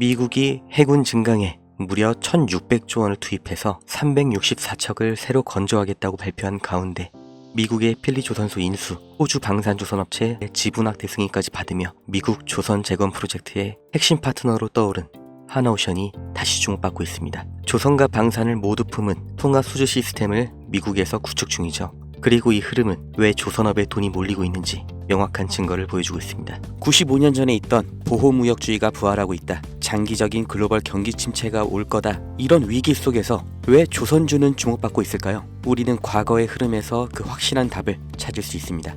미국이 해군 증강에 무려 1600조 원을 투입해서 364척을 새로 건조하겠다고 발표한 가운데 미국의 필리조선소 인수, 호주 방산조선업체의 지분확대 승인까지 받으며 미국 조선 재건 프로젝트의 핵심 파트너로 떠오른 하나오션이 다시 주목받고 있습니다. 조선과 방산을 모두 품은 통합 수주 시스템을 미국에서 구축 중이죠. 그리고 이 흐름은 왜 조선업에 돈이 몰리고 있는지 명확한 증거를 보여주고 있습니다. 95년 전에 있던 보호무역주의가 부활하고 있다. 장기적인 글로벌 경기 침체가 올 거다. 이런 위기 속에서 왜 조선주는 주목받고 있을까요? 우리는 과거의 흐름에서 그 확실한 답을 찾을 수 있습니다.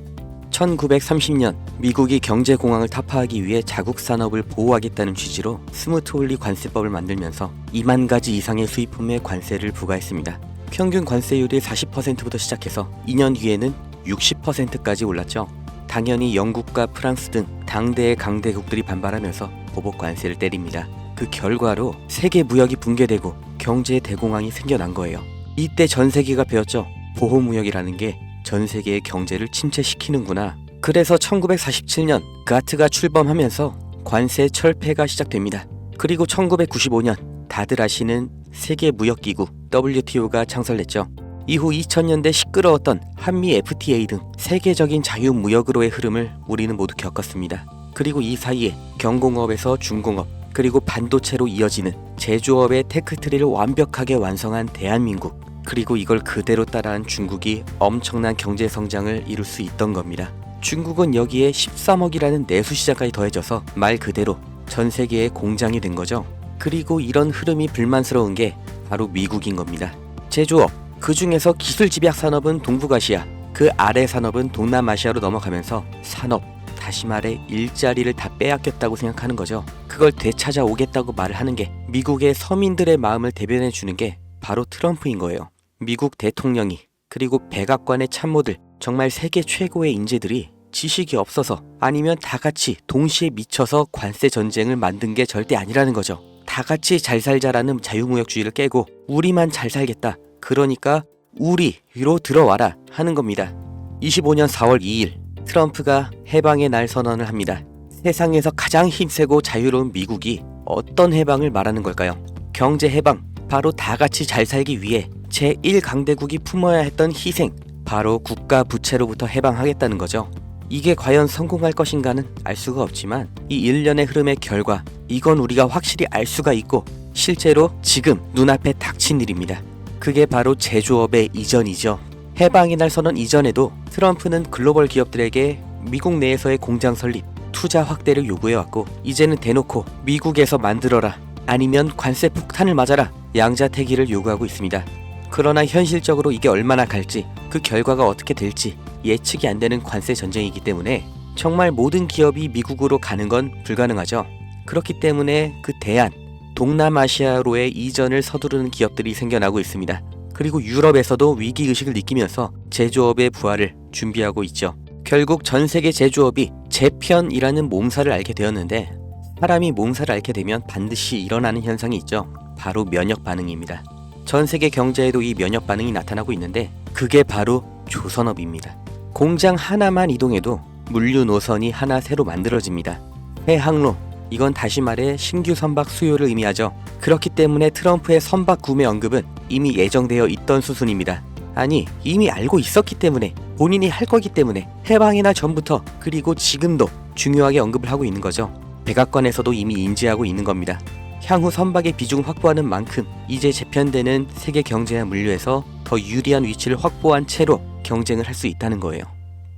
1930년 미국이 경제공황을 타파하기 위해 자국 산업을 보호하겠다는 취지로 스무트홀리 관세법을 만들면서 2만 가지 이상의 수입품에 관세를 부과했습니다. 평균 관세율이 40%부터 시작해서 2년 뒤에는 60%까지 올랐죠. 당연히 영국과 프랑스 등 당대의 강대국들이 반발하면서 보복 관세를 때립니다. 그 결과로 세계 무역이 붕괴되고 경제의 대공황이 생겨난 거예요. 이때 전 세계가 배웠죠. 보호무역이라는 게 전 세계의 경제를 침체시키는구나. 그래서 1947년 가트가 출범하면서 관세 철폐가 시작됩니다. 그리고 1995년 다들 아시는 세계무역기구 WTO가 창설됐죠. 이후 2000년대 시끄러웠던 한미 FTA 등 세계적인 자유무역으로의 흐름을 우리는 모두 겪었습니다. 그리고 이 사이에 경공업에서 중공업, 그리고 반도체로 이어지는 제조업의 테크트리를 완벽하게 완성한 대한민국, 그리고 이걸 그대로 따라한 중국이 엄청난 경제 성장을 이룰 수 있던 겁니다. 중국은 여기에 13억이라는 내수 시장까지 더해져서 말 그대로 전 세계의 공장이 된 거죠. 그리고 이런 흐름이 불만스러운 게 바로 미국인 겁니다. 제조업, 그 중에서 기술 집약 산업은 동북아시아, 그 아래 산업은 동남아시아로 넘어가면서 산업, 다시 말해 일자리를 다 빼앗겼다고 생각하는 거죠. 그걸 되찾아오겠다고 말을 하는 게 미국의 서민들의 마음을 대변해 주는 게 바로 트럼프인 거예요. 미국 대통령이, 그리고 백악관의 참모들, 정말 세계 최고의 인재들이 지식이 없어서 아니면 다 같이 동시에 미쳐서 관세 전쟁을 만든 게 절대 아니라는 거죠. 다 같이 잘 살자라는 자유무역주의를 깨고 우리만 잘 살겠다, 그러니까 우리로 들어와라 하는 겁니다. 25년 4월 2일 트럼프가 해방의 날 선언을 합니다. 세상에서 가장 힘세고 자유로운 미국이 어떤 해방을 말하는 걸까요? 경제 해방, 바로 다 같이 잘 살기 위해 제1강대국이 품어야 했던 희생, 바로 국가 부채로부터 해방하겠다는 거죠. 이게 과연 성공할 것인가는 알 수가 없지만 이 일련의 흐름의 결과, 이건 우리가 확실히 알 수가 있고 실제로 지금 눈앞에 닥친 일입니다. 그게 바로 제조업의 이전이죠. 해방의 날 선언 이전에도 트럼프는 글로벌 기업들에게 미국 내에서의 공장 설립, 투자 확대를 요구해왔고 이제는 대놓고 미국에서 만들어라, 아니면 관세 폭탄을 맞아라, 양자택일을 요구하고 있습니다. 그러나 현실적으로 이게 얼마나 갈지, 그 결과가 어떻게 될지 예측이 안 되는 관세 전쟁이기 때문에 정말 모든 기업이 미국으로 가는 건 불가능하죠. 그렇기 때문에 그 대안, 동남아시아로의 이전을 서두르는 기업들이 생겨나고 있습니다. 그리고 유럽에서도 위기의식을 느끼면서 제조업의 부활을 준비하고 있죠. 결국 전 세계 제조업이 재편이라는 몸살을 앓게 되었는데, 사람이 몸살을 앓게 되면 반드시 일어나는 현상이 있죠. 바로 면역 반응입니다. 전 세계 경제에도 이 면역 반응이 나타나고 있는데 그게 바로 조선업입니다. 공장 하나만 이동해도 물류 노선이 하나 새로 만들어집니다. 해항로, 이건 다시 말해 신규 선박 수요를 의미하죠. 그렇기 때문에 트럼프의 선박 구매 언급은 이미 예정되어 있던 수순입니다. 아니, 이미 알고 있었기 때문에, 본인이 할 거기 때문에 해방의 날 전부터, 그리고 지금도 중요하게 언급을 하고 있는 거죠. 백악관에서도 이미 인지하고 있는 겁니다. 향후 선박의 비중 확보하는 만큼 이제 재편되는 세계 경제와 물류에서 더 유리한 위치를 확보한 채로 경쟁을 할 수 있다는 거예요.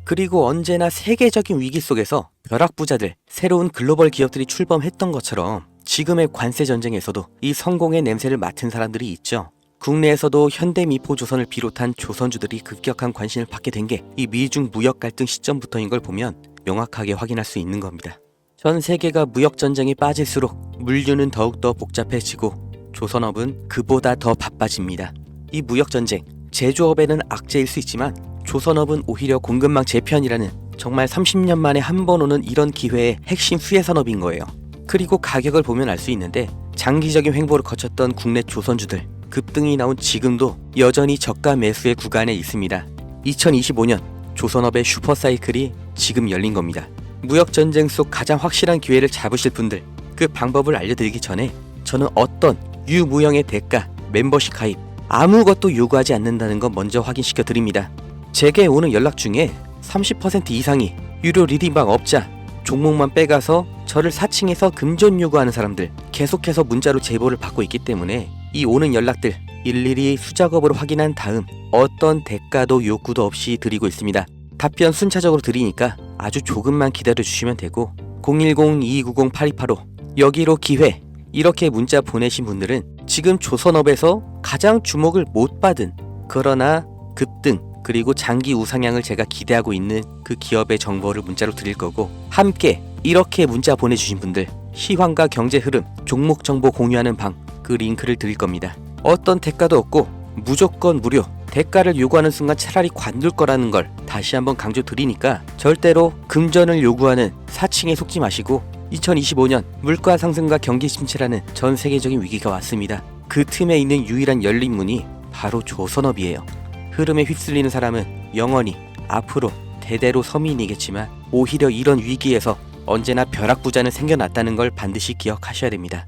그리고 언제나 세계적인 위기 속에서 벼락부자들, 새로운 글로벌 기업들이 출범했던 것처럼 지금의 관세 전쟁에서도 이 성공의 냄새를 맡은 사람들이 있죠. 국내에서도 현대미포조선을 비롯한 조선주들이 급격한 관심을 받게 된 게 이 미중 무역 갈등 시점부터인 걸 보면 명확하게 확인할 수 있는 겁니다. 전 세계가 무역전쟁에 빠질수록 물류는 더욱더 복잡해지고 조선업은 그보다 더 바빠집니다. 이 무역전쟁, 제조업에는 악재일 수 있지만 조선업은 오히려 공급망 재편이라는 정말 30년 만에 한 번 오는 이런 기회의 핵심 수혜산업인 거예요. 그리고 가격을 보면 알 수 있는데 장기적인 횡보를 거쳤던 국내 조선주들, 급등이 나온 지금도 여전히 저가 매수의 구간에 있습니다. 2025년 조선업의 슈퍼사이클이 지금 열린 겁니다. 무역전쟁 속 가장 확실한 기회를 잡으실 분들, 그 방법을 알려드리기 전에 저는 어떤 유무형의 대가, 멤버십 가입 아무것도 요구하지 않는다는 건 먼저 확인시켜 드립니다. 제게 오는 연락 중에 30% 이상이 유료 리딩방 업자, 종목만 빼가서 저를 사칭해서 금전 요구하는 사람들 계속해서 문자로 제보를 받고 있기 때문에 이 오는 연락들 일일이 수작업으로 확인한 다음 어떤 대가도 요구도 없이 드리고 있습니다. 답변 순차적으로 드리니까 아주 조금만 기다려 주시면 되고 010-2290-8285 여기로 기회 이렇게 문자 보내신 분들은 지금 조선업에서 가장 주목을 못 받은 그러나 급등 그리고 장기 우상향을 제가 기대하고 있는 그 기업의 정보를 문자로 드릴 거고 함께 이렇게 문자 보내주신 분들 시황과 경제 흐름, 종목 정보 공유하는 방 그 링크를 드릴 겁니다. 어떤 대가도 없고 무조건 무료 대가를 요구하는 순간 차라리 관둘 거라는 걸 다시 한번 강조 드리니까 절대로 금전을 요구하는 사칭에 속지 마시고 2025년 물가 상승과 경기 침체라는 전 세계적인 위기가 왔습니다. 그 틈에 있는 유일한 열린 문이 바로 조선업이에요. 흐름에 휩쓸리는 사람은 영원히 앞으로 대대로 서민이겠지만 오히려 이런 위기에서 언제나 벼락부자는 생겨났다는 걸 반드시 기억하셔야 됩니다.